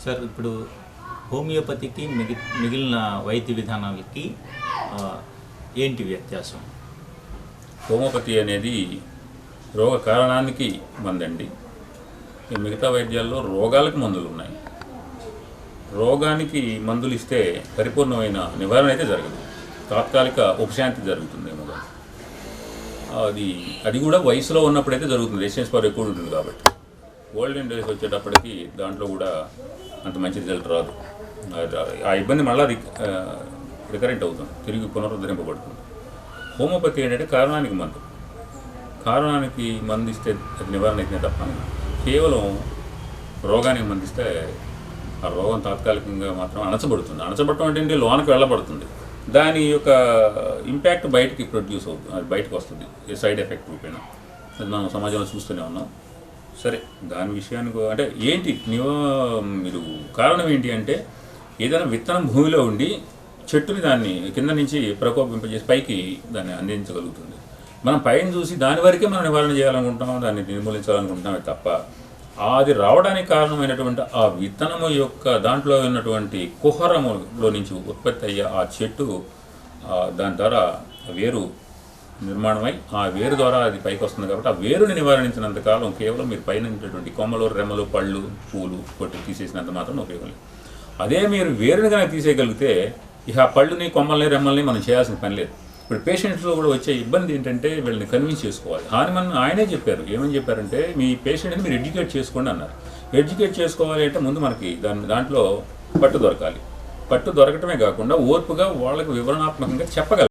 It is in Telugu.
సార్ ఇప్పుడు హోమియోపతికి మిగిలిన వైద్య విధానాలకి ఏంటి వ్యత్యాసం? హోమియోపతి అనేది రోగ కారణానికి మందండి. మిగతా వైద్యాల్లో రోగాలకు మందులు ఉన్నాయి. రోగానికి మందులు ఇస్తే పరిపూర్ణమైన నివారణ అయితే జరగదు, తాత్కాలిక ఉపశాంతి జరుగుతుందేమో. అది కూడా వయసులో ఉన్నప్పుడైతే జరుగుతుంది, రెసిస్టెన్స్ పవర్ ఎక్కువ ఉంటుంది కాబట్టి. గోల్డెన్ డేస్ వచ్చేటప్పటికి దాంట్లో కూడా అంత మంచి రిజల్ట్ రాదు. ఆ ఇబ్బంది మళ్ళీ రికరెంట్ అవుతుంది, తిరిగి పునరుద్ధరింపబడుతుంది. హోమియోపతి ఏంటంటే కారణానికి మందు ఇస్తే అది నివారణ అయితే తప్ప కేవలం రోగానికి మందిస్తే ఆ రోగం తాత్కాలికంగా మాత్రం అణచబడటం అంటే లోనకి వెళ్ళబడుతుంది. దాని యొక్క ఇంపాక్ట్ బయటికి ప్రొడ్యూస్ అవుతుంది, అది బయటకు వస్తుంది సైడ్ ఎఫెక్ట్ రూపేణ. అది మనం సమాజంలో చూస్తూనే ఉన్నాం. సరే, దాని విషయానికి అంటే ఏంటి మీరు కారణం ఏంటి అంటే, ఏదైనా విత్తనం భూమిలో ఉండి చెట్టుని దాన్ని కింద నుంచి ప్రకోపింపజేసి పైకి దాన్ని అందించగలుగుతుంది. మనం పైన చూసి దాని వరకే మనం నివారణ చేయాలనుకుంటాం, దాన్ని నిర్మూలించాలనుకుంటామే తప్ప అది రావడానికి కారణమైనటువంటి ఆ విత్తనము యొక్క దాంట్లో ఉన్నటువంటి కుహరములో నుంచి ఉత్పత్తి అయ్యే ఆ చెట్టు, దాని ద్వారా వేరు నిర్మాణమై ఆ వేరు ద్వారా అది పైకి వస్తుంది. కాబట్టి ఆ వేరుని నివారించినంతకాలం కేవలం మీరు పైన ఉన్నటువంటి కొమ్మలు, రెమ్మలు, పళ్ళు, పూలు కొట్టి తీసేసినంత మాత్రం ఉపయోగం లేదు. అదే మీరు వేరుని కనుక తీసేయగలిగితే ఇక ఆ పళ్ళుని, కొమ్మల్ని, రెమ్మల్ని మనం చేయాల్సిన పని లేదు. ఇప్పుడు పేషెంట్స్లో కూడా వచ్చే ఇబ్బంది ఏంటంటే వీళ్ళని కన్విన్స్ చేసుకోవాలి. ఆయనే చెప్పారు, ఏమని చెప్పారంటే, మీ పేషెంట్ని మీరు ఎడ్యుకేట్ చేసుకోండి అన్నారు. ఎడ్యుకేట్ చేసుకోవాలి అంటే ముందు మనకి దాంట్లో పట్టు దొరకాలి. పట్టు దొరకటమే కాకుండా ఓర్పుగా వాళ్ళకు వివరణాత్మకంగా చెప్పగలగాలి.